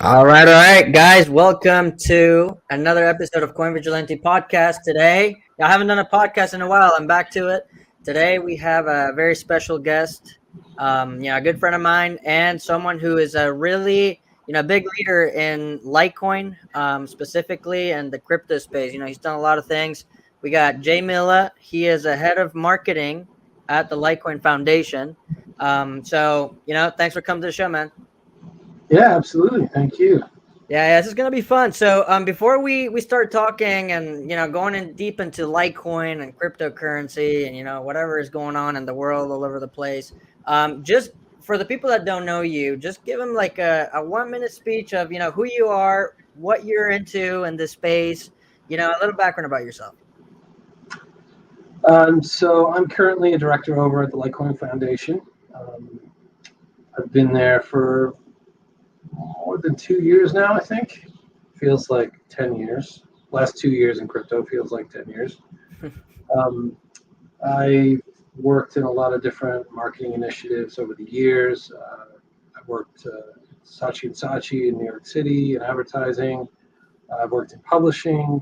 All right, guys. Welcome to another episode of Coin Vigilante Podcast. Today, I haven't done a podcast in a while. I'm back to it. Today, we have a very special guest, a good friend of mine, and someone who is a really, big leader in Litecoin, specifically, and the crypto space. He's done a lot of things. We got Jay Milla. He is a head of marketing at the Litecoin Foundation. Thanks for coming to the show, man. Yeah, absolutely. Thank you. Yeah, this is gonna be fun. So, before we start talking and going in deep into Litecoin and cryptocurrency and whatever is going on in the world all over the place, just for the people that don't know you, just give them like a 1 minute speech of who you are, what you're into in this space, a little background about yourself. So I'm currently a director over at the Litecoin Foundation. I've been there for more than 2 years now, I think. Feels like 10 years. Last 2 years in crypto feels like 10 years. I worked in a lot of different marketing initiatives over the years. I worked Saatchi & Saatchi in New York City in advertising. I've worked in publishing.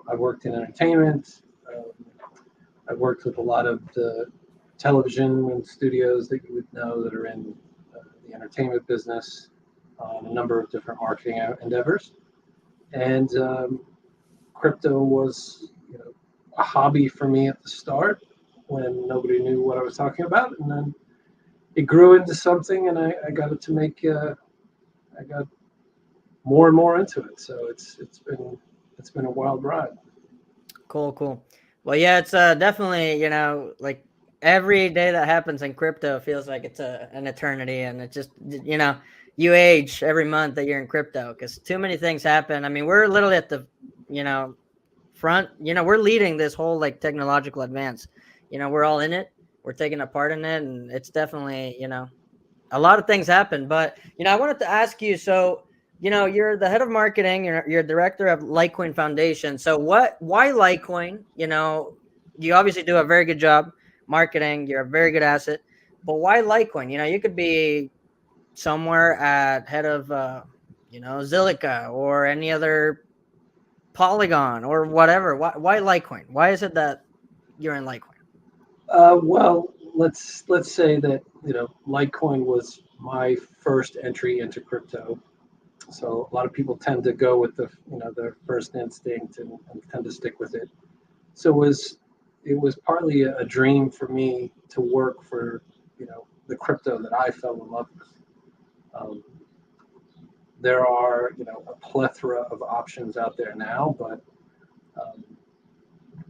I've worked in entertainment. I've worked with a lot of the television and studios that you would know that are in the entertainment business on a number of different marketing endeavors. And crypto was a hobby for me at the start when nobody knew what I was talking about. And then it grew into something, and I got it to make, I got more and more into it. So it's been a wild ride. Cool. Well, yeah, it's definitely like every day that happens in crypto feels like it's an eternity, and it just you age every month that you're in crypto because too many things happen. I mean, we're literally at the front. We're leading this whole like technological advance. We're all in it. We're taking a part in it, and it's definitely a lot of things happen. But I wanted to ask you, so you're the head of marketing, you're director of Litecoin Foundation. So why Litecoin? You obviously do a very good job marketing. You're a very good asset, but why Litecoin? You could be somewhere at head of, Zilliqa or any other Polygon or whatever. Why Litecoin? Why is it that you're in Litecoin? Well, let's say that Litecoin was my first entry into crypto. So a lot of people tend to go with their first instinct and tend to stick with it. So it was partly a dream for me to work for the crypto that I fell in love with. There are a plethora of options out there now, but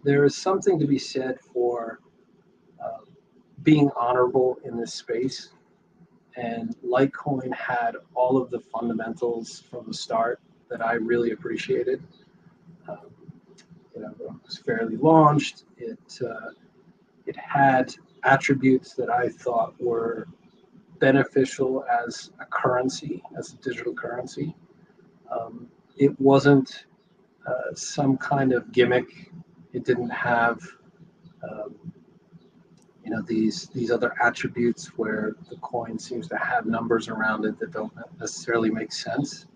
there is something to be said for being honorable in this space. And Litecoin had all of the fundamentals from the start that I really appreciated. It was fairly launched. It had attributes that I thought were beneficial as a currency, as a digital currency. It wasn't some kind of gimmick. It didn't have these other attributes where the coin seems to have numbers around it that don't necessarily make sense.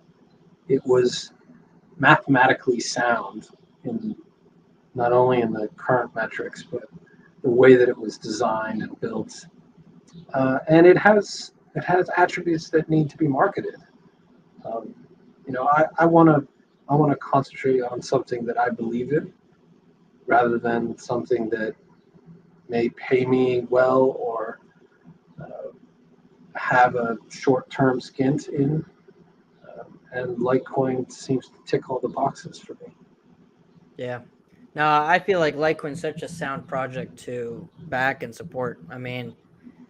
It was mathematically sound in not only in the current metrics, but the way that it was designed and built. And it has attributes that need to be marketed. I want to concentrate on something that I believe in, rather than something that may pay me well or have a short-term skint in. And Litecoin seems to tick all the boxes for me. Yeah. No, I feel like Litecoin's such a sound project to back and support. I mean,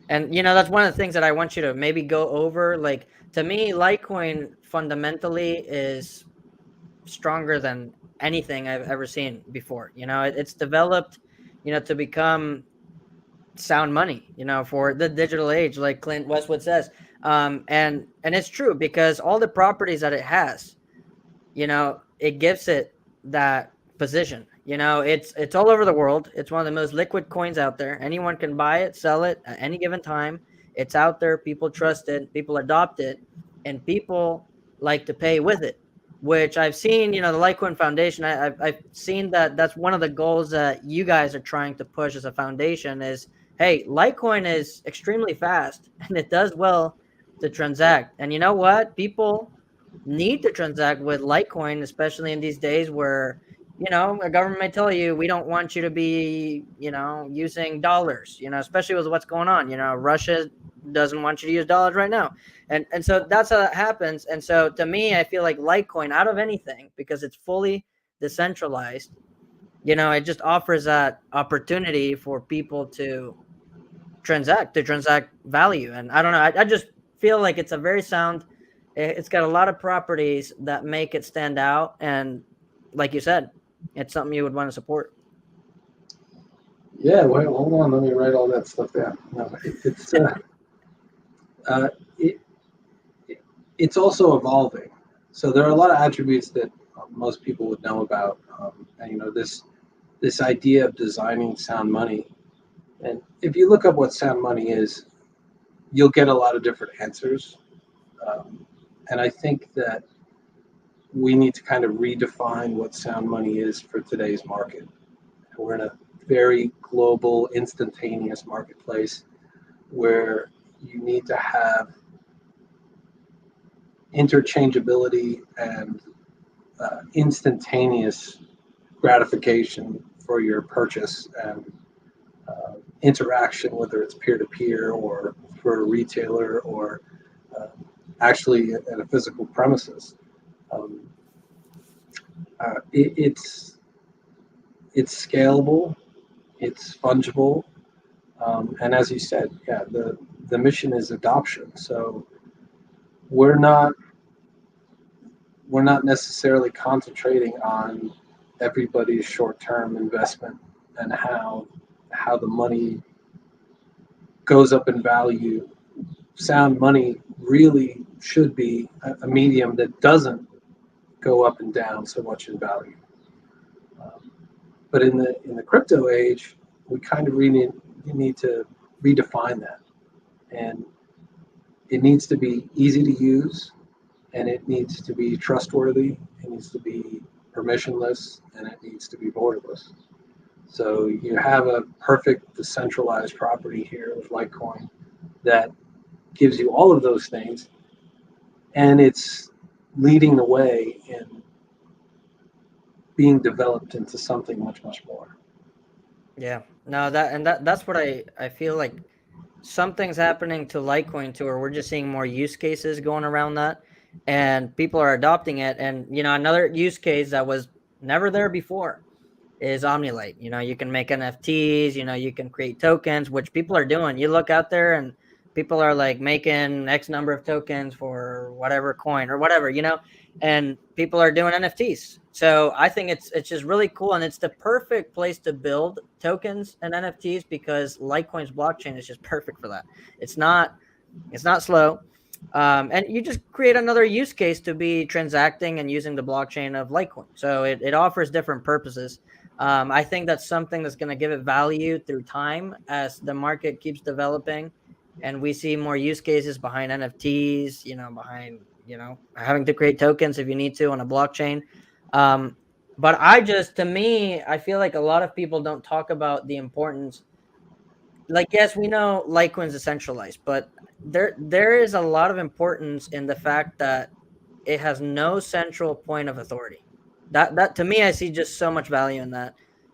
and that's one of the things that I want you to maybe go over. Like, to me, Litecoin fundamentally is stronger than anything I've ever seen before. It's developed, to become sound money, for the digital age, like Clint Westwood says. And it's true because all the properties that it has, it gives it that position. It's all over the world. It's one of the most liquid coins out there. Anyone can buy it, sell it at any given time. It's out there. People trust it. People adopt it, and people like to pay with it, which I've seen, the Litecoin Foundation. I've seen that that's one of the goals that you guys are trying to push as a foundation is, hey, Litecoin is extremely fast and it does well to transact. And you know what? People need to transact with Litecoin, especially in these days where, a government may tell you, we don't want you to be, using dollars, especially with what's going on. Russia doesn't want you to use dollars right now. And so that's how that happens. And so to me, I feel like Litecoin, out of anything, because it's fully decentralized, it just offers that opportunity for people to transact value. And I don't know, I just feel like it's a very sound, it's got a lot of properties that make it stand out. And like you said, it's something you would want to support. Yeah, wait, hold on. Let me write all that stuff down. No, it's also evolving. So there are a lot of attributes that most people would know about. And this idea of designing sound money. And if you look up what sound money is, you'll get a lot of different answers. And I think that we need to kind of redefine what sound money is for today's market. We're in a very global, instantaneous marketplace where you need to have interchangeability and instantaneous gratification for your purchase and interaction, whether it's peer-to-peer or for a retailer or actually at a physical premises. It's scalable, it's fungible, and as you said, yeah, the mission is adoption. So we're not necessarily concentrating on everybody's short-term investment and how the money goes up in value. Sound money really should be a medium that doesn't go up and down so much in value. But in the crypto age, we kind of really need to redefine that, and it needs to be easy to use, and it needs to be trustworthy. It needs to be permissionless, and it needs to be borderless. So you have a perfect decentralized property here with Litecoin that gives you all of those things, and it's leading the way in being developed into something much, much more. Yeah, no, that's what I feel like something's happening to Litecoin too, or we're just seeing more use cases going around that, and people are adopting it. And another use case that was never there before is OmniLite. You can make NFTs. You can create tokens, which people are doing. You look out there, and people are like making X number of tokens for whatever coin or whatever. And people are doing NFTs. So I think it's just really cool, and it's the perfect place to build tokens and NFTs because Litecoin's blockchain is just perfect for that. It's not slow, and you just create another use case to be transacting and using the blockchain of Litecoin. So it offers different purposes. I think that's something that's going to give it value through time as the market keeps developing, and we see more use cases behind NFTs. Behind having to create tokens if you need to on a blockchain. But to me, I feel like a lot of people don't talk about the importance. Like, yes, we know Litecoin's decentralized, but there is a lot of importance in the fact that it has no central point of authority. That to me, I see just so much value in that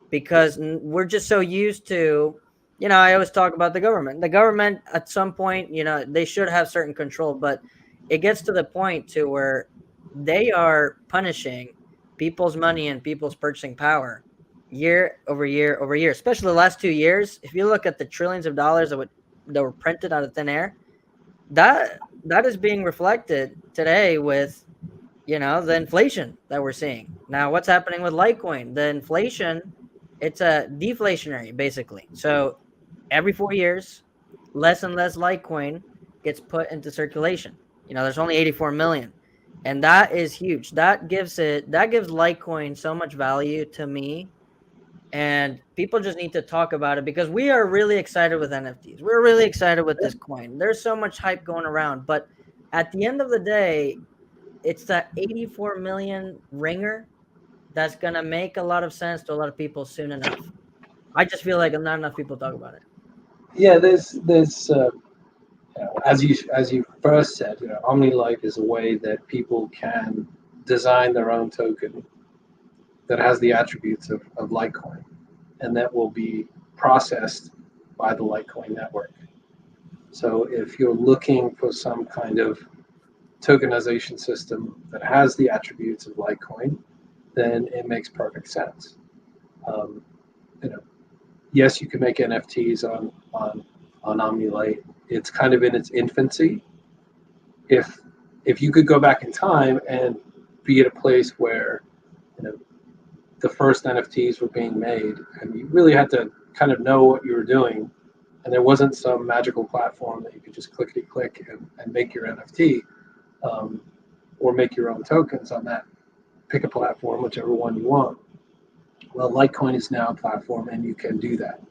because we're just so used to, I always talk about the government. The government at some point, they should have certain control, but it gets to the point to where they are punishing people's money and people's purchasing power year over year over year, especially the last 2 years. If you look at the trillions of dollars that were printed out of thin air, that is being reflected today with the inflation that we're seeing. Now, what's happening with Litecoin? The inflation, it's a deflationary basically. So every 4 years, less and less Litecoin gets put into circulation. There's only 84 million. And that is huge. That gives Litecoin so much value to me. And people just need to talk about it because we are really excited with NFTs. We're really excited with this coin. There's so much hype going around. But at the end of the day, it's that 84 million ringer that's gonna make a lot of sense to a lot of people soon enough. I just feel like not enough people talk about it. Yeah, there's as you first said, OmniLite is a way that people can design their own token that has the attributes of Litecoin, and that will be processed by the Litecoin network. So if you're looking for some kind of tokenization system that has the attributes of Litecoin, then it makes perfect sense. Um, you know, yes, you can make NFTs on OmniLite. It's kind of in its infancy. If you could go back in time and be at a place where the first NFTs were being made, and you really had to kind of know what you were doing, and there wasn't some magical platform that you could just clickety click and make your NFT, or make your own tokens on that. Pick a platform, whichever one you want. Well, Litecoin is now a platform, and you can do that.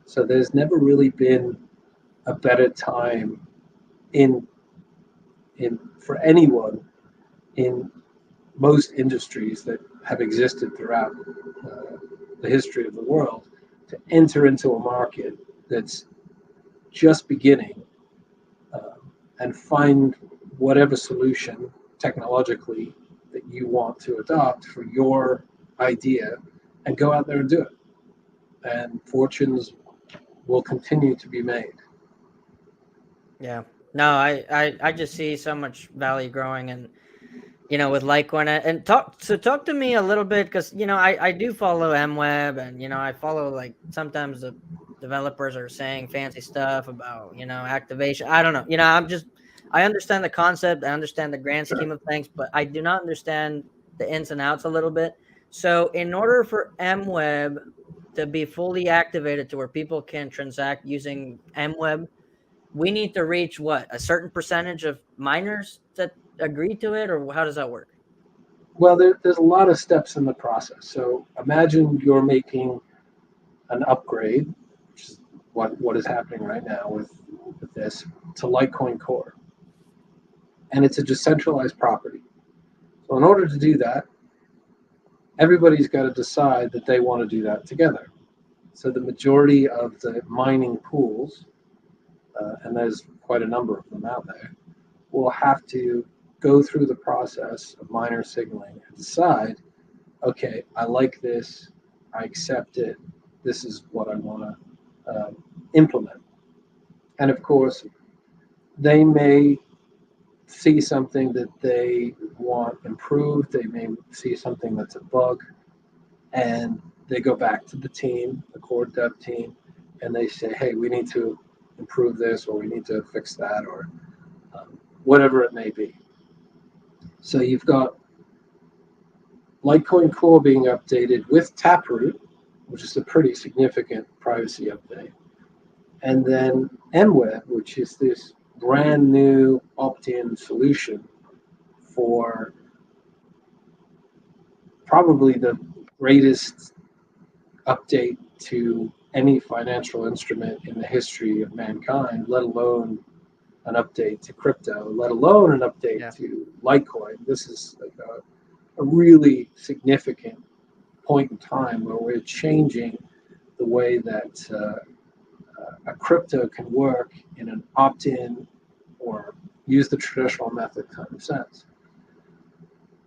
So there's never really been a better time in for anyone in most industries that have existed throughout the history of the world to enter into a market that's just beginning, and find whatever solution technologically that you want to adopt for your idea and go out there and do it. And fortunes will continue to be made. Yeah. No, I just see so much value growing, and with Litecoin. And talk to me a little bit, because I do follow MWEB, and I follow, like, sometimes the developers are saying fancy stuff about activation. I don't know. I understand the concept, I understand the grand Sure. scheme of things, but I do not understand the ins and outs a little bit. So in order for MWEB to be fully activated to where people can transact using MWEB, we need to reach what, a certain percentage of miners that agree to it, or how does that work? Well, there's a lot of steps in the process. So imagine you're making an upgrade, which is what is happening right now with this, to Litecoin Core. And it's a decentralized property. So in order to do that, everybody's got to decide that they want to do that together. So the majority of the mining pools, and there's quite a number of them out there, will have to go through the process of miner signaling and decide, okay, I like this, I accept it, this is what I want to implement. And of course, they may see something that they want improved, they may see something that's a bug, and they go back to the team, the core dev team, and they say, hey, we need to improve this, or we need to fix that, or whatever it may be. So you've got Litecoin Core being updated with Taproot, which is a pretty significant privacy update. And then MWEB, which is this brand new opt-in solution for probably the greatest update to any financial instrument in the history of mankind, let alone an update to crypto, let alone an update to Litecoin. This is like a really significant point in time where we're changing the way that a crypto can work in an opt-in or use the traditional method kind of sense.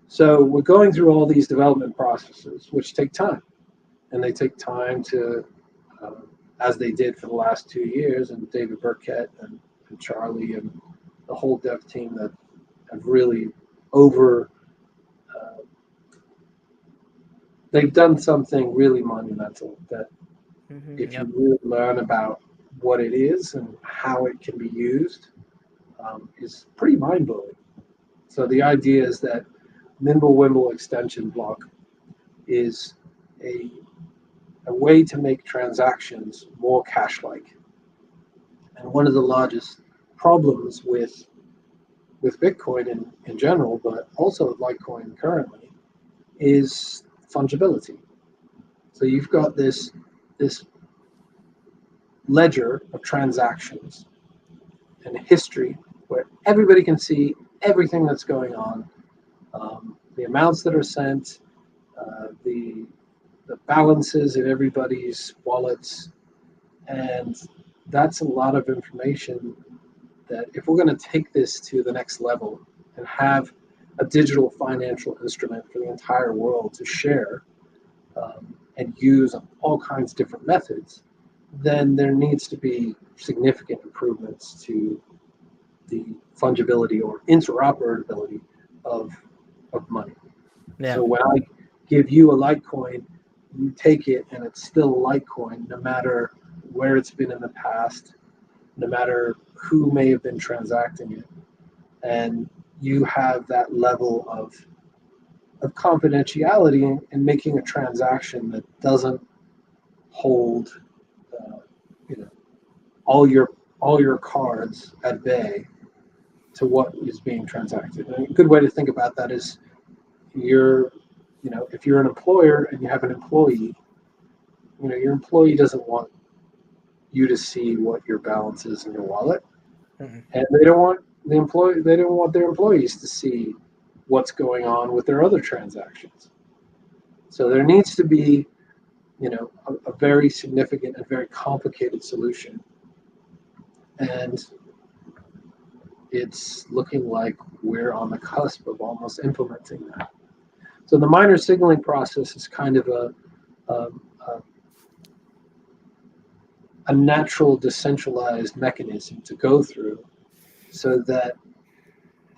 So we're going through all these development processes, which take time. And they take time to, as they did for the last 2 years, and David Burkett and Charlie and the whole dev team that have really they've done something really monumental that if you really learn about what it is and how it can be used, is pretty mind-blowing. So the idea is that Mimblewimble extension block is a way to make transactions more cash-like. And one of the largest problems with Bitcoin in general, but also with Litecoin currently, is fungibility. So you've got this ledger of transactions and history where everybody can see everything that's going on the amounts that are sent, the balances in everybody's wallets, and that's a lot of information that if we're going to take this to the next level and have a digital financial instrument for the entire world to share and use all kinds of different methods, then there needs to be significant improvements to the fungibility or interoperability of money. Yeah. So when I give you a Litecoin, you take it and it's still a Litecoin, no matter where it's been in the past, no matter who may have been transacting it. And you have that level of confidentiality in making a transaction that doesn't hold you know all your cards at bay to what is being transacted. And a good way to think about that is if you're an employer and you have an employee, your employee doesn't want you to see what your balance is in your wallet, and they don't want their employees to see what's going on with their other transactions. So there needs to be, a very significant and very complicated solution, and it's looking like we're on the cusp of almost implementing that. So the miner signaling process is kind of a natural decentralized mechanism to go through so that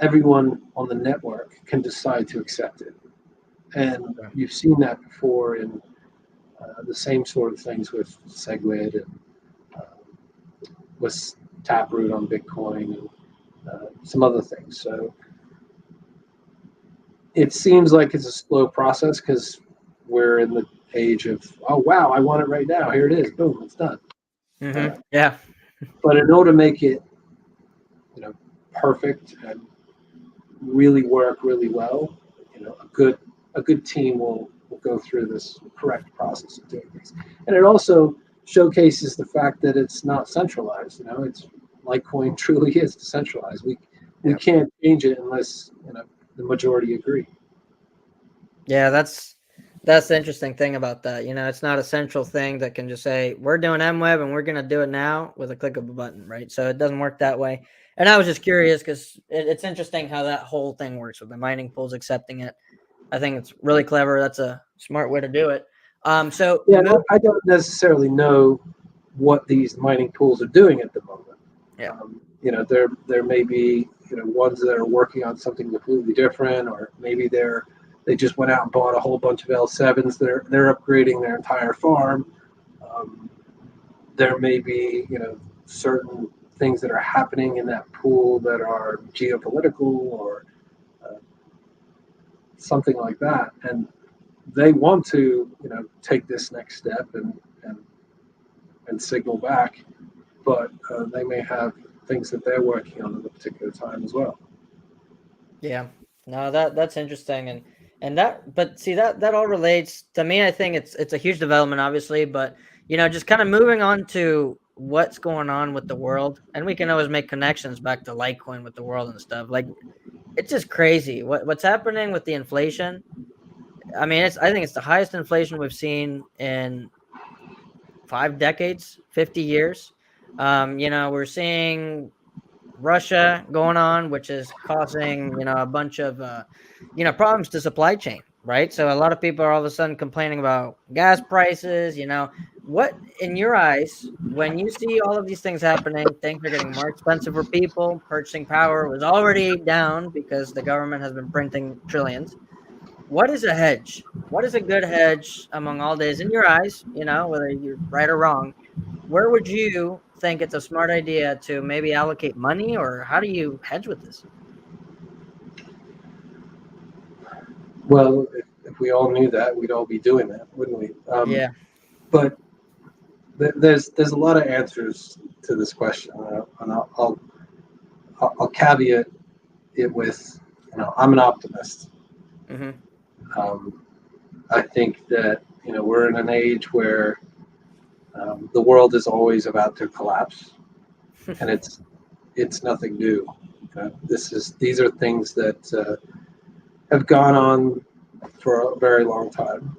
everyone on the network can decide to accept it. And you've seen that before in the same sort of things with SegWit and with Taproot on Bitcoin and some other things. So it seems like it's a slow process because we're in the age of, oh, wow, I want it right now. Here it is. Boom, it's done. Yeah. But in order to make it, perfect and really work really well, a good team will go through this correct process of doing things. And it also showcases the fact that it's not centralized. It's Litecoin truly is decentralized. We can't change it unless the majority agree. Yeah, that's the interesting thing about that. It's not a central thing that can just say we're doing MWEB and we're going to do it now with a click of a button, right? So it doesn't work that way. And I was just curious because it's interesting how that whole thing works with the mining pools accepting it. I think it's really clever. That's a smart way to do it. So yeah, I don't necessarily know what these mining pools are doing at the moment. Yeah. There may be ones that are working on something completely different, or maybe they just went out and bought a whole bunch of L7s. They're upgrading their entire farm. There may be certain things that are happening in that pool that are geopolitical or something like that, and they want to take this next step and signal back, but they may have things that they're working on at a particular time as well. Yeah, no, that's interesting, but see that all relates to me. I think it's a huge development, obviously, but just kind of moving on to what's going on with the world, and we can always make connections back to Litecoin with the world and stuff. Like, it's just crazy what's happening with the inflation. I mean, I think it's the highest inflation we've seen in 5 decades, 50 years. We're seeing Russia going on, which is causing, a bunch of, problems to supply chain, right? So a lot of people are all of a sudden complaining about gas prices. What, in your eyes, when you see all of these things happening, things are getting more expensive for people, purchasing power was already down because the government has been printing trillions. What is a hedge? What is a good hedge among all days in your eyes, whether you're right or wrong? Where would you think it's a smart idea to maybe allocate money, or how do you hedge with this? Well, if we all knew that, we'd all be doing that, wouldn't we? Yeah. But there's a lot of answers to this question, and I'll caveat it with, I'm an optimist. I think that we're in an age where the world is always about to collapse, and it's nothing new. These are things that have gone on for a very long time.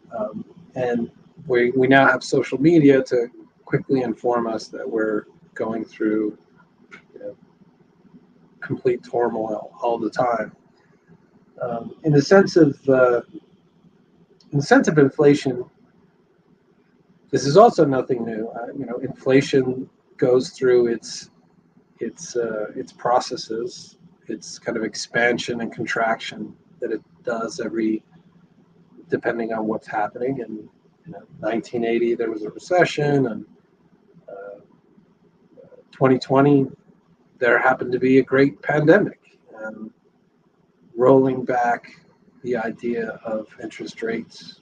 And we now have social media to quickly inform us that we're going through, you know, complete turmoil all the time. In the sense of inflation, this is also nothing new. Inflation goes through its processes, its kind of expansion and contraction that it does depending on what's happening. And 1980 there was a recession, and 2020 there happened to be a great pandemic, and rolling back the idea of interest rates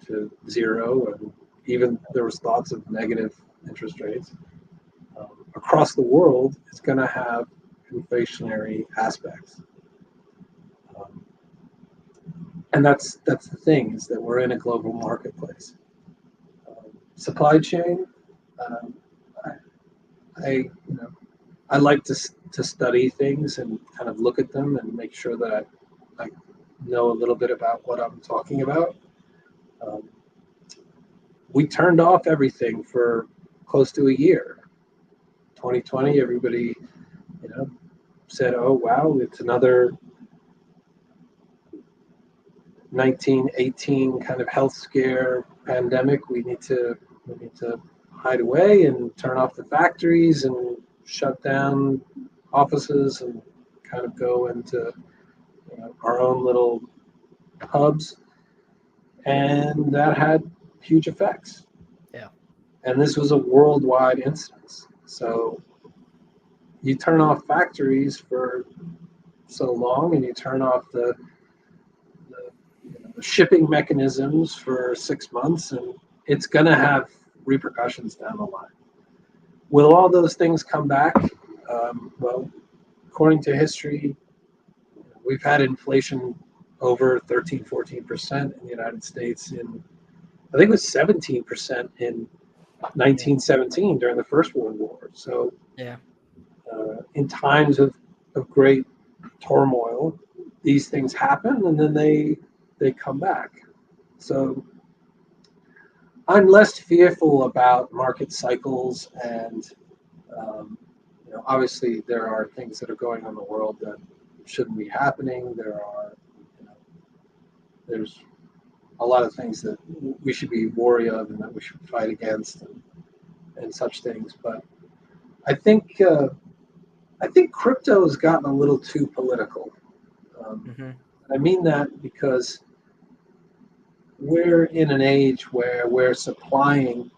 to zero, and even there was thoughts of negative interest rates across the world is going to have inflationary aspects. And that's the thing, is that we're in a global marketplace. Supply chain, I like to study things and kind of look at them and make sure that I know a little bit about what I'm talking about. We turned off everything for close to a year. 2020, everybody, said, "Oh wow, it's another 1918 kind of health scare pandemic. We need to hide away and turn off the factories and shut down offices and kind of go into our own little hubs." And that had huge effects. Yeah. And this was a worldwide instance. So you turn off factories for so long, and you turn off the shipping mechanisms for 6 months, and it's going to have repercussions down the line. Will all those things come back? Well, according to history, we've had inflation over 13, 14% in the United States. I think it was 17% in 1917 during the First World War. So Yeah. In times of great turmoil, these things happen, and then they come back. So I'm less fearful about market cycles, and obviously there are things that are going on in the world that shouldn't be happening. There's a lot of things that we should be wary of and that we should fight against, and such things. But I think crypto has gotten a little too political. I mean that because we're in an age where we're supplying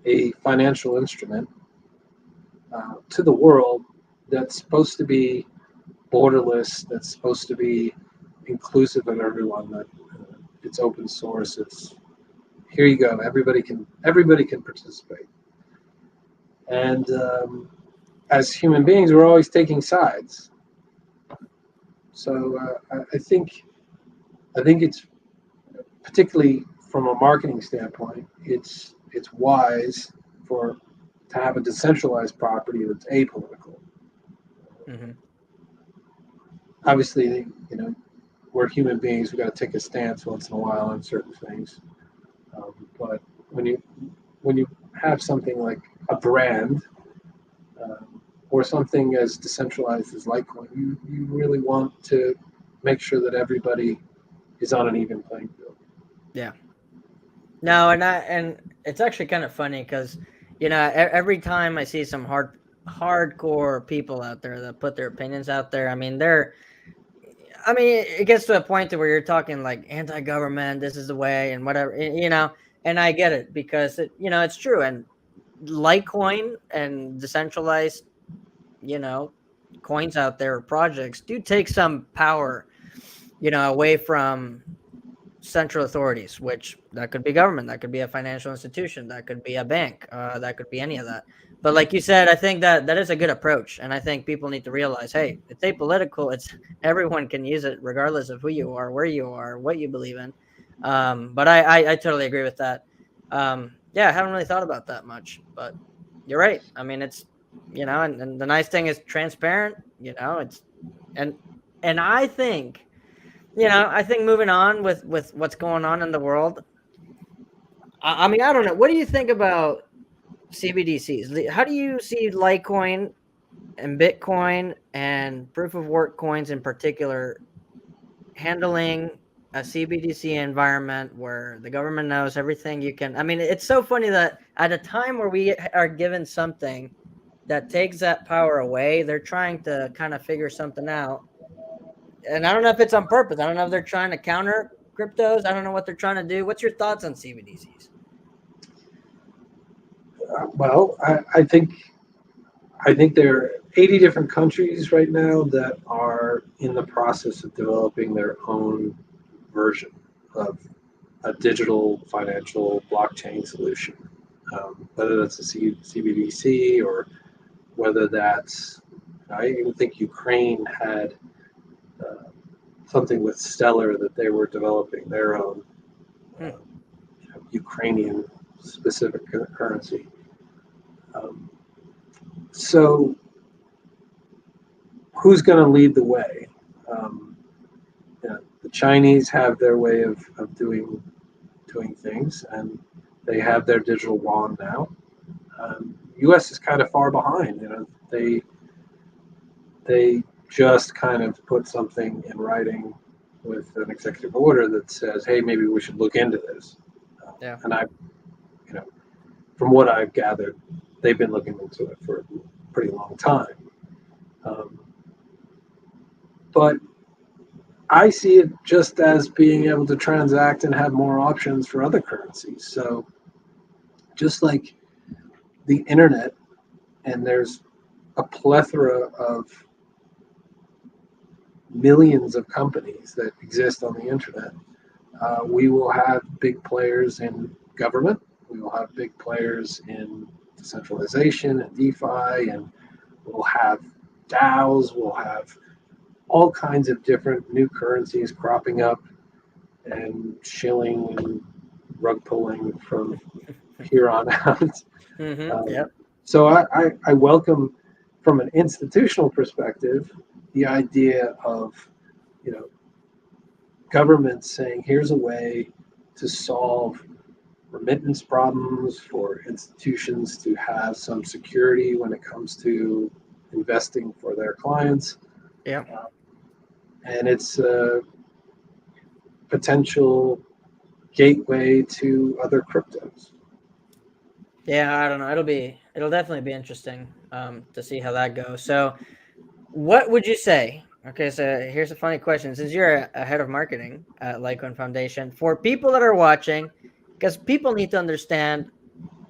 a financial instrument to the world that's supposed to be borderless, that's supposed to be inclusive of everyone, that it's open source, it's here you go, everybody can participate. And as human beings, we're always taking sides. So I think it's, particularly from a marketing standpoint, it's wise to have a decentralized property that's apolitical. Obviously, we're human beings. We got to take a stance once in a while on certain things. But when you have something like a brand or something as decentralized as Litecoin, you really want to make sure that everybody is on an even playing field. Yeah. No, and it's actually kind of funny because every time I see some hardcore people out there that put their opinions out there, I mean it gets to a point where you're talking like anti-government, this is the way, and whatever, and I get it because it's true. And Litecoin and decentralized, coins out there, or projects, do take some power, away from central authorities, which that could be government, that could be a financial institution, that could be a bank, that could be any of that. But like you said, I think that is a good approach, and I think people need to realize, hey, it's apolitical. It's everyone can use it regardless of who you are, where you are, what you believe in. But I totally agree with that. Yeah, I haven't really thought about that much, but you're right. I mean, it's and the nice thing is transparent. It's and I think I think moving on with what's going on in the world. I mean, I don't know. What do you think about CBDCs? How do you see Litecoin and Bitcoin and proof of work coins in particular handling a CBDC environment where the government knows everything you can? I mean, it's so funny that at a time where we are given something that takes that power away, they're trying to kind of figure something out. And I don't know if it's on purpose. I don't know if they're trying to counter cryptos. I don't know what they're trying to do. What's your thoughts on CBDCs? Well, I think there are 80 different countries right now that are in the process of developing their own version of a digital financial blockchain solution. Whether that's a CBDC or whether that's, I even think Ukraine had something with Stellar that they were developing their own Hmm. Ukrainian specific currency. Um, so who's going to lead the way? Um, the Chinese have their way of doing things, and they have their digital yuan now. U.S. is kind of far behind. They just kind of put something in writing with an executive order that says, "Hey, maybe we should look into this." Yeah. And you know, from what I've gathered, they've been looking into it for a pretty long time. Um, but I see it just as being able to transact and have more options for other currencies. So just like the internet, and there's a plethora of millions of companies that exist on the internet. We will have big players in government. We will have big players in decentralization and DeFi, and we'll have DAOs. We'll have all kinds of different new currencies cropping up and shilling and rug pulling from here on out. Um, Yep. so I welcome, from an institutional perspective, the idea of, you know, governments saying, here's a way to solve remittance problems for institutions to have some security when it comes to investing for their clients. Yeah. Uh, and it's a potential gateway to other cryptos. Yeah. I don't know. It'll definitely be interesting to see how that goes. So, what would you say? Okay, so here's a funny question. Since you're a head of marketing at Litecoin Foundation, for people that are watching, because people need to understand,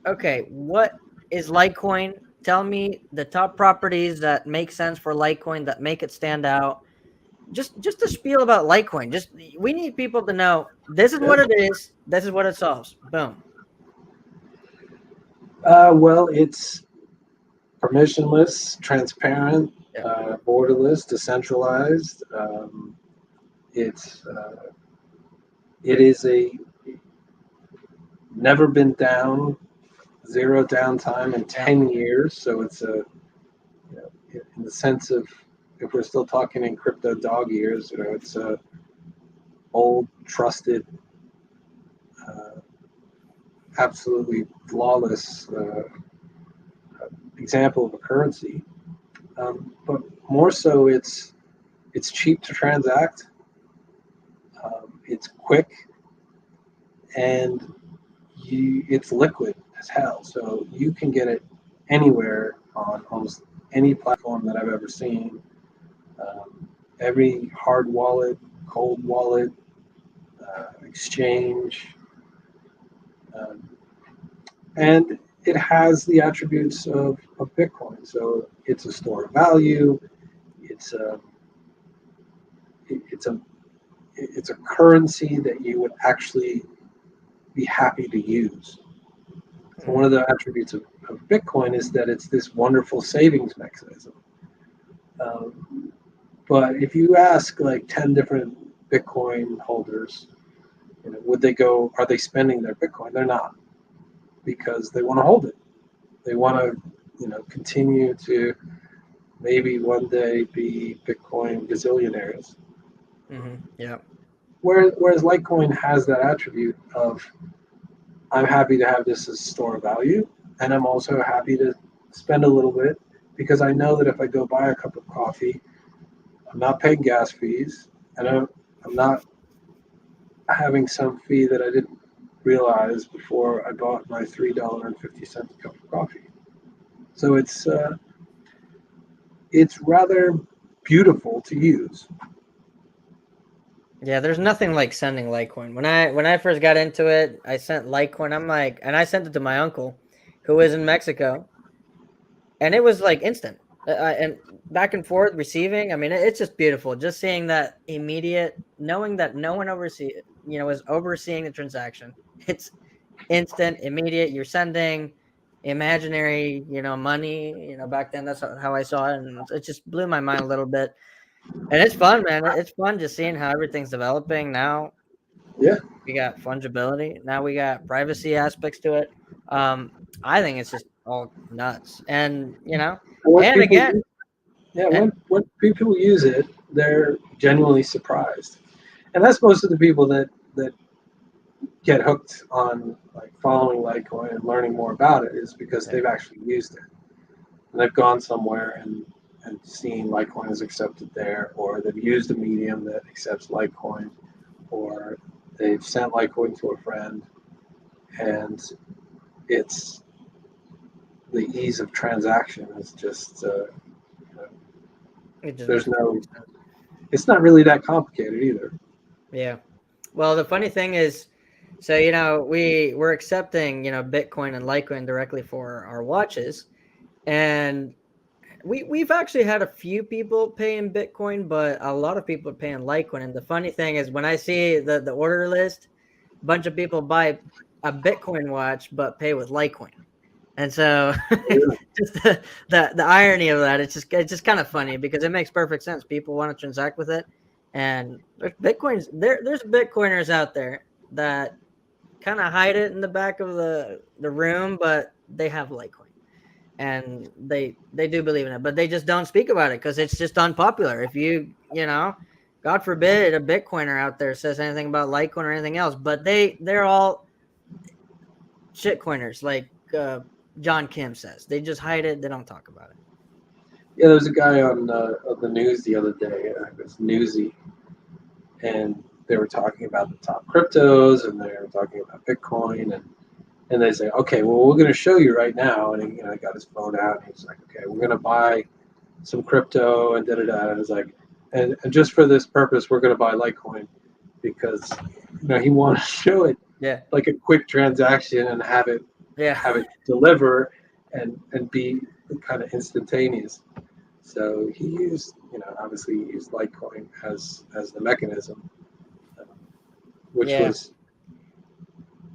okay, what is Litecoin? Tell me the top properties that make sense for Litecoin that make it stand out. Just a spiel about Litecoin. Just we need people to know this is Yeah. what it is. This is what it solves. Boom. Well, it's permissionless, transparent, Yeah. borderless, decentralized. It's it is a never been down, zero downtime in Yeah. 10 years. So it's in the sense of, if we're still talking in crypto dog years, it's a old, trusted, uh, absolutely flawless example of a currency. But more so, it's cheap to transact. It's quick, and it's liquid as hell. So you can get it anywhere on almost any platform that I've ever seen. Every hard wallet, cold wallet, exchange, um, and it has the attributes of Bitcoin. So it's a store of value. It's a it's a it's a currency that you would actually be happy to use. So one Mhm. of the attributes of Bitcoin is that it's this wonderful savings mechanism. Um, but if you ask like 10 different Bitcoin holders, would they go, are they spending their Bitcoin? They're not, because they want to hold it. They want to, continue to maybe one day be Bitcoin gazillionaires. Yeah. Whereas Litecoin has that attribute of, I'm happy to have this as store of value, and I'm also happy to spend a little bit because I know that if I go buy a cup of coffee, I'm not paying gas fees, and I'm not having some fee that I didn't realize before I bought my $3.50 cup of coffee. So it's rather beautiful to use. Yeah, there's nothing like sending Litecoin. When I first got into it, I sent Litecoin. I'm like, and I sent it to my uncle, who is in Mexico, and it was like instant. And back and forth receiving. I mean, it's just beautiful. Just seeing that immediate, knowing that no one is overseeing the transaction. It's instant, immediate. You're sending imaginary, money. Back then that's how I saw it, and it just blew my mind a little bit. And it's fun, man. It's fun just seeing how everything's developing now. Yeah. We got fungibility. Now we got privacy aspects to it. I think it's just all nuts. And When and people again, yeah, and when people use it, they're genuinely surprised. And that's most of the people that get hooked on like following Litecoin and learning more about it is because yeah, they've actually used it. And they've gone somewhere and seen Litecoin is accepted there, or they've used a medium that accepts Litecoin, or they've sent Litecoin to a friend, and it's the ease of transaction is just it just there's makes no, perfect sense. it's not really that complicated either. Yeah. Well, the funny thing is, so we're accepting Bitcoin and Litecoin directly for our watches, and we've actually had a few people pay in Bitcoin, but a lot of people are paying Litecoin. And the funny thing is, when I see the order list, a bunch of people buy a Bitcoin watch but pay with Litecoin. And so, just the irony of that, it's just kind of funny because it makes perfect sense. People want to transact with it, and there's Bitcoiners out there that kind of hide it in the back of the room, but they have Litecoin, and they do believe in it, but they just don't speak about it because it's just unpopular. If God forbid a Bitcoiner out there says anything about Litecoin or anything else, but they're all shitcoiners, like John Kim says. They just hide it. They don't talk about it. Yeah, there was a guy on the news the other day. It was Newsy, and they were talking about the top cryptos, and they were talking about Bitcoin, and they say, okay, well, we're going to show you right now. And he got his phone out, and he's like, okay, we're going to buy some crypto, and da da da. And it's like, and just for this purpose, we're going to buy Litecoin because he wanted to show it Yeah, like a quick transaction and have it yeah, deliver and be kind of instantaneous. So he used, obviously he used Litecoin as the mechanism, which yeah. was,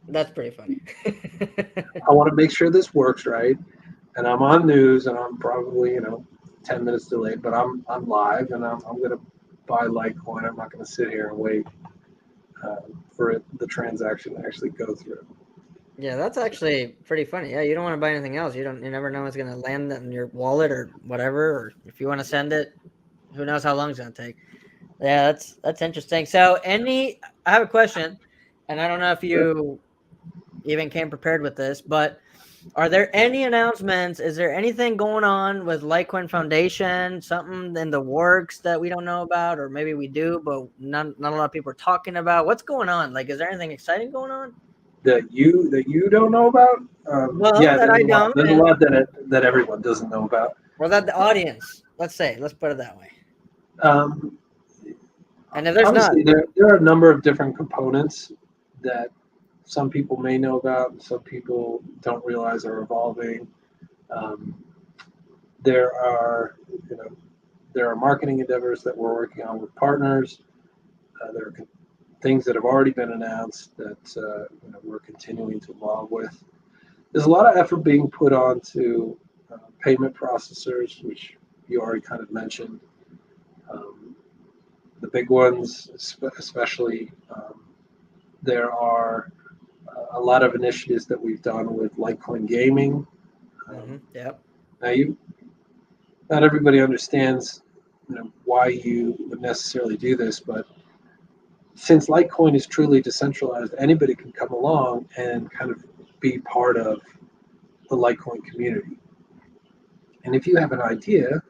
That's pretty funny. I want to make sure this works right, and I'm on news, and I'm probably 10 minutes delayed, but I'm live, and I'm gonna buy Litecoin. I'm not gonna sit here and wait for the transaction to actually go through. Yeah, that's actually pretty funny. Yeah, you don't want to buy anything else. You never know it's gonna land in your wallet or whatever, or if you want to send it, who knows how long it's gonna take. Yeah, that's interesting. So, I have a question, and I don't know if you even came prepared with this, but are there any announcements? Is there anything going on with Litecoin Foundation? Something in the works that we don't know about, or maybe we do, but not a lot of people are talking about? What's going on? Like, is there anything exciting going on? That you don't know about? Well, Yeah, that there's I a lot. don't, There's a and lot that everyone doesn't know about. well, that the audience. Let's put it that way. Um, And if there's not, Obviously, there are a number of different components that some people may know about, and some people don't realize are evolving. Um, there are, you know, there are marketing endeavors that we're working on with partners. There are things that have already been announced that we're continuing to evolve with. There's a lot of effort being put on to payment processors, which you already kind of mentioned. Um, the big ones, especially, there are a lot of initiatives that we've done with Litecoin Gaming. yep, Now, not everybody understands, why you would necessarily do this, but since Litecoin is truly decentralized, anybody can come along and kind of be part of the Litecoin community. And if you have an idea,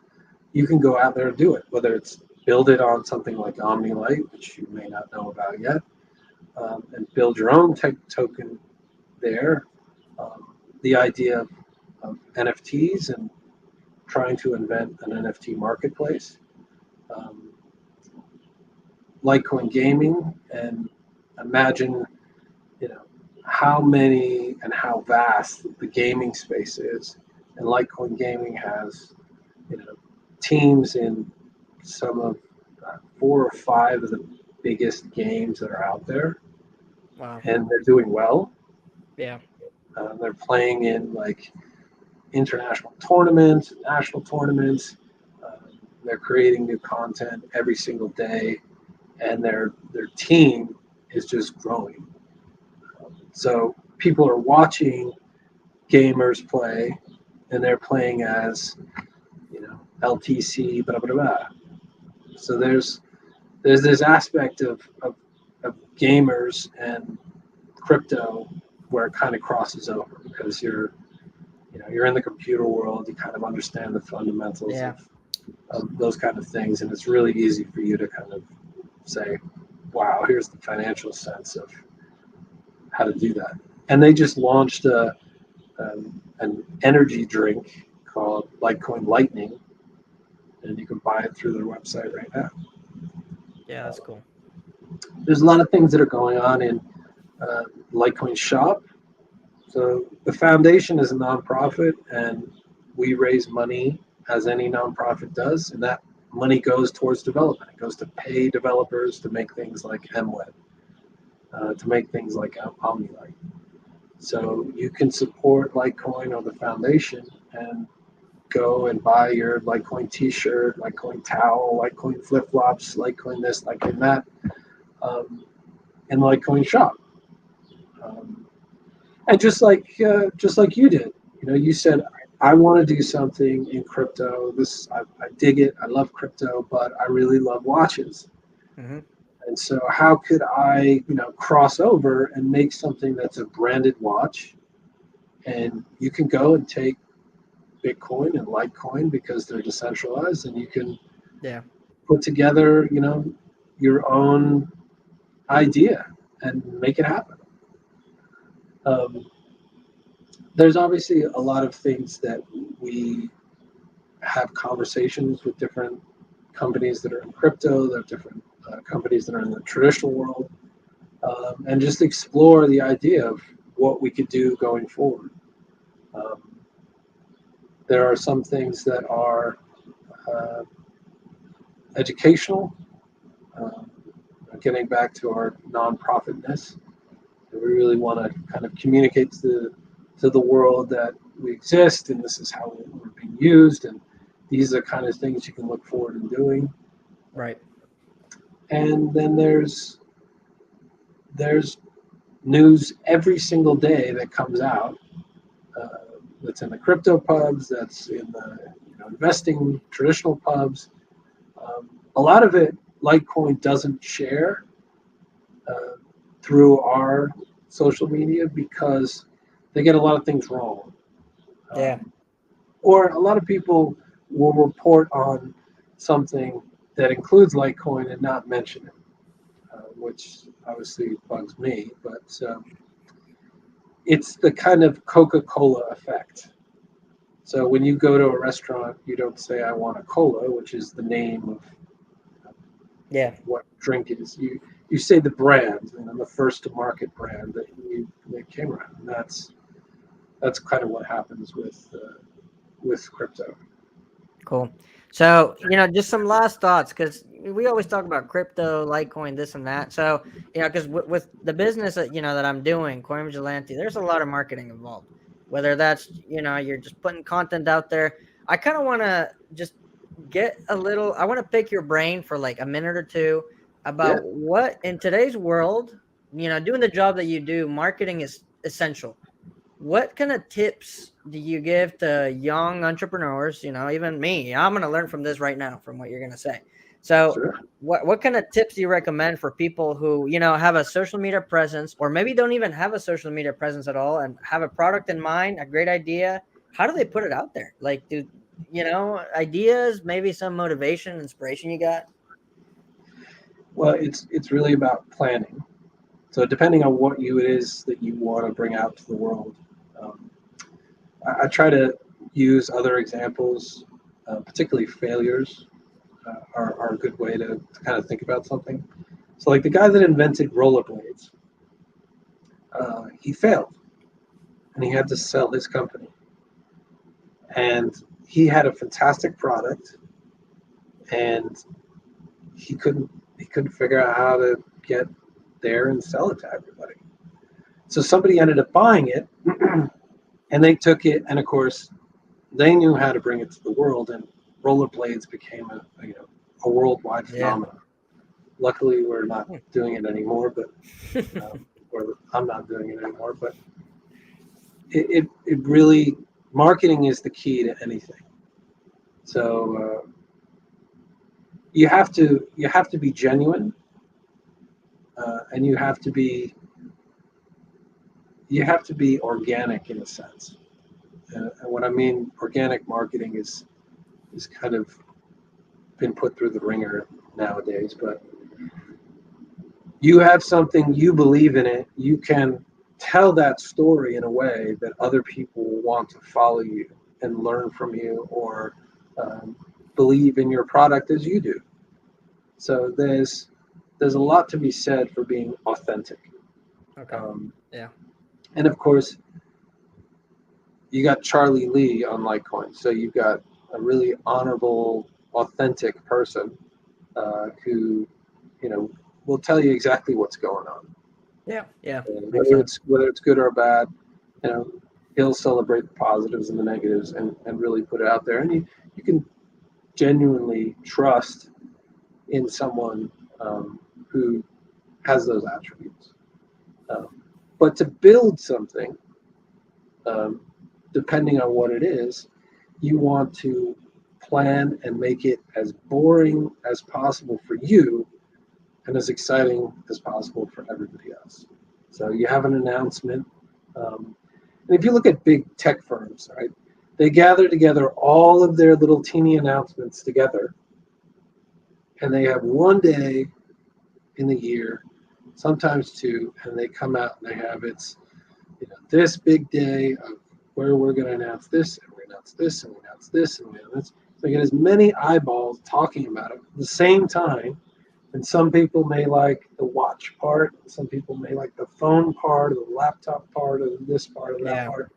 you can go out there and do it, whether it's build it on something like OmniLite, which you may not know about yet, and build your own token there. The idea of NFTs and trying to invent an NFT marketplace. Litecoin gaming, and imagine, how many and how vast the gaming space is. And Litecoin gaming has, teams in some of 4 or 5 of the biggest games that are out there. Wow. And they're doing well. Yeah. They're playing in like international tournaments, national tournaments. They're creating new content every single day, and their team is just growing. So people are watching gamers play, and they're playing as, LTC, blah blah blah. So there's this aspect of gamers and crypto where it kind of crosses over, because you're in the computer world, you kind of understand the fundamentals of those kind of things, and it's really easy for you to kind of say, wow, here's the financial sense of how to do that. And they just launched an energy drink called Litecoin Lightning, and you can buy it through their website right now. Yeah, that's cool. There's a lot of things that are going on in Litecoin Shop. So the foundation is a nonprofit, and we raise money as any nonprofit does, and that money goes towards development. It goes to pay developers to make things like MWEB, to make things like OmniLite. So you can support Litecoin or the foundation and go and buy your Litecoin t-shirt, Litecoin towel, Litecoin flip-flops, Litecoin this, Litecoin that, in Litecoin Shop. And just like you did, you said, I want to do something in crypto. I dig it. I love crypto, but I really love watches. Mm-hmm. And so how could I, cross over and make something that's a branded watch? And you can go and take Bitcoin and Litecoin because they're decentralized, and you can put together, your own idea and make it happen. There's obviously a lot of things that we have conversations with different companies that are in crypto. There are different companies that are in the traditional world, and just explore the idea of what we could do going forward. There are some things that are educational, getting back to our nonprofitness. We really want to kind of communicate to the world that we exist, and this is how we're being used, and these are kind of things you can look forward to doing. Right. And then there's news every single day that comes out, that's in the crypto pubs, that's in the investing traditional pubs. A lot of it Litecoin doesn't share through our social media because they get a lot of things wrong. Or a lot of people will report on something that includes Litecoin and not mention it, which obviously bugs me. But it's the kind of Coca-Cola effect. So when you go to a restaurant, you don't say, I want a cola, which is the name of what drink it is. You say the brand, and then the first to market brand that came around. And that's kind of what happens with crypto. Cool. So, just some last thoughts, because we always talk about crypto, Litecoin, this and that. So, because with the business that, that I'm doing, Coin Vigilante, there's a lot of marketing involved, whether that's, you're just putting content out there. I kind of want to just I want to pick your brain for like a minute or two about what in today's world, doing the job that you do, marketing is essential. What kind of tips do you give to young entrepreneurs? Even me, I'm going to learn from this right now, from what you're going to say. So Sure. what kind of tips do you recommend for people who, have a social media presence, or maybe don't even have a social media presence at all and have a product in mind, a great idea? How do they put it out there? Like, ideas, maybe some motivation, inspiration you got? Well, it's really about planning. So depending on what it is that you want to bring out to the world, um, I try to use other examples, particularly failures, are a good way to kind of think about something. So like the guy that invented rollerblades, he failed and he had to sell his company. And he had a fantastic product, and he couldn't figure out how to get there and sell it to everybody. So somebody ended up buying it, and they took it, and of course, they knew how to bring it to the world, and rollerblades became a worldwide Yeah. phenomenon. Luckily, we're not Hmm. doing it anymore, but or I'm not doing it anymore. But it really, marketing is the key to anything. So you have to be genuine, and you have to be organic in a sense. And what I mean organic marketing is kind of been put through the ringer nowadays, but you have something, you believe in it, you can tell that story in a way that other people will want to follow you and learn from you, or um, believe in your product as you do. So there's a lot to be said for being authentic. Okay. Um, Yeah. and of course, you got Charlie Lee on Litecoin, so you've got a really honorable, authentic person who, you know, will tell you exactly what's going on. Yeah. Yeah. Makes Whether sense. it's good or bad, you know, he'll celebrate the positives and the negatives, and really put it out there. And you can genuinely trust in someone who has those attributes. But to build something, um, depending on what it is, you want to plan and make it as boring as possible for you and as exciting as possible for everybody else. So you have an announcement. And if you look at big tech firms, right, they gather together all of their little teeny announcements together, and they have one day in the year, sometimes two, and they come out and they have this big day of where we're going to announce this, and we announce this, and we announce this, and we announce this. So you get as many eyeballs talking about it at the same time. And some people may like the watch part, some people may like the phone part, or the laptop part, or this part, or that Yeah. part,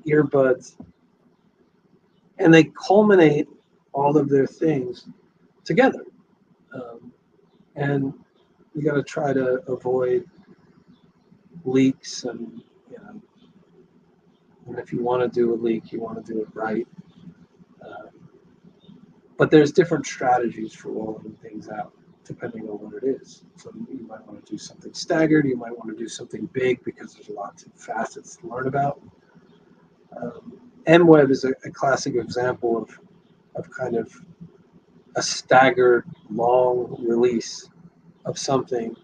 earbuds. And they culminate all of their things together. Um, and you got to try to avoid leaks, and if you want to do a leak, you want to do it right. Um, but there's different strategies for rolling things out depending on what it is. So you might want to do something staggered. You might want to do something big because there's lots of facets to learn about. MWEB is a classic example of kind of a staggered, long release of something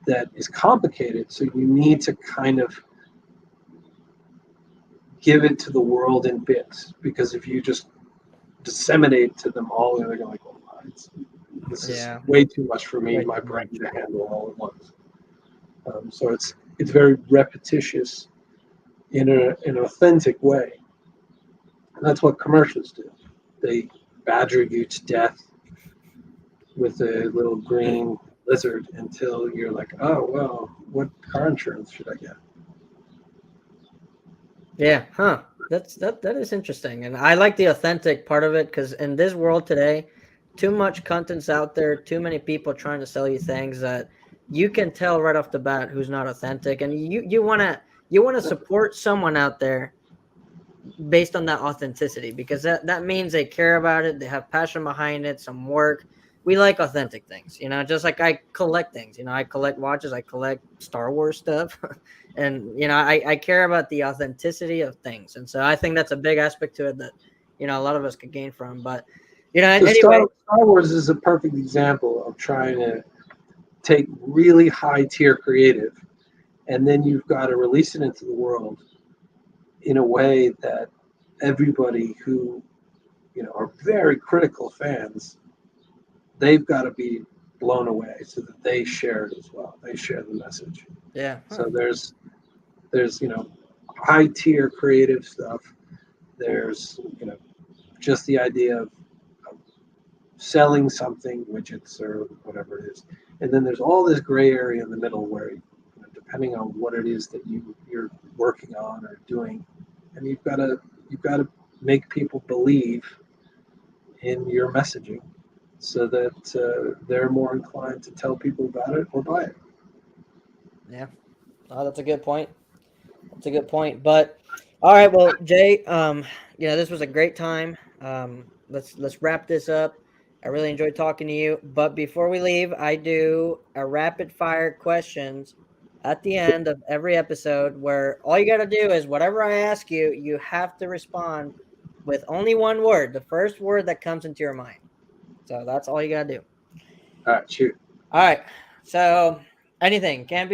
that is complicated. So you need to kind of give it to the world in bits, because if you just disseminate to them all, they're going like, oh, this is Yeah. way too much for me, Way my too brain much. to handle all at once. So it's very repetitious in an authentic way, and that's what commercials do. They badger you to death with a little green lizard until you're like, oh well, what car insurance should I get? Yeah. Huh. That is interesting. And I like the authentic part of it, because in this world today, too much content's out there, too many people trying to sell you things that you can tell right off the bat who's not authentic. And you wanna support someone out there based on that authenticity, because that means they care about it, they have passion behind it, some work. We like authentic things, just like I collect things. I collect watches, I collect Star Wars stuff. And I care about the authenticity of things. And so I think that's a big aspect to it that a lot of us could gain from. But You know, So anyway, Star Wars is a perfect example of trying to take really high tier creative, and then you've got to release it into the world in a way that everybody who are very critical fans, they've got to be blown away so that they share it as well. They share the message. yeah. So there's high tier creative stuff. There's just the idea of selling something, widgets or whatever it is, and then there's all this gray area in the middle where depending on what it is that you're working on or doing, and you've got to make people believe in your messaging so that they're more inclined to tell people about it or buy it. Yeah. Oh, that's a good point. That's a good point. But all right, well, Jay, this was a great time. Let's wrap this up. I really enjoyed talking to you. But before we leave, I do a rapid fire questions at the end of every episode where all you got to do is whatever I ask you, you have to respond with only one word, the first word that comes into your mind. So that's all you got to do. All right, shoot. All right. So anything it can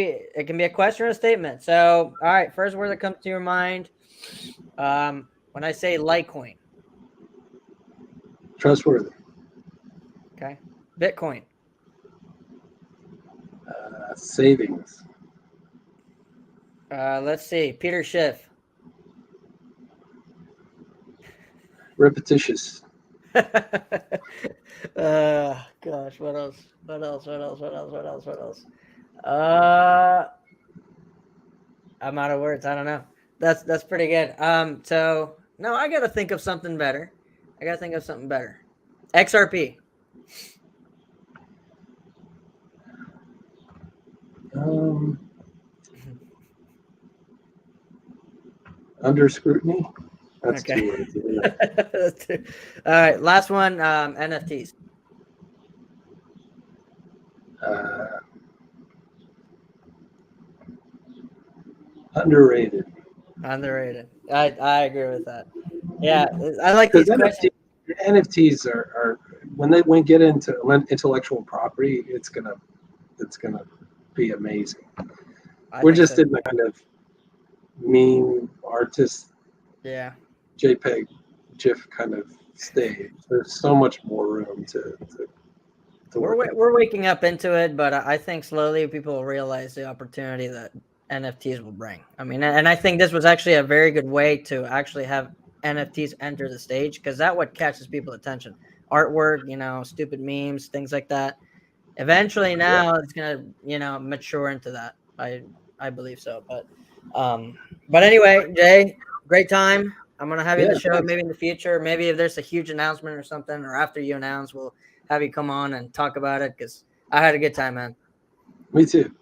be a question or a statement. So all right, first word that comes to your mind. When I say Litecoin. Trustworthy. Okay. Bitcoin. Savings. Let's see. Peter Schiff. Repetitious. Gosh, what else? What else? What else? What else? What else? What else? I'm out of words. I don't know. That's pretty good. So no, I gotta think of something better. XRP. Under scrutiny. That's Okay. 2 words. Isn't it? All right, last one. NFTs. Underrated. Underrated. I agree with that. Yeah, I like Because these questions. NFTs are when they get into intellectual property, it's gonna be amazing. We're Think just so. in the kind of meme artist Yeah. JPEG GIF kind of stage. There's so much more room to work with. We're waking up into it, but I think slowly people will realize the opportunity that NFTs will bring. I mean, and I think this was actually a very good way to actually have NFTs enter the stage because that what catches people's attention. Artwork, stupid memes, things like that. Eventually, now it's gonna mature into that. I believe so. But anyway, Jay, great time. I'm gonna have you on the show Thanks. maybe in the future. Maybe if there's a huge announcement or something, or after you announce, we'll have you come on and talk about it because I had a good time, man. Me too.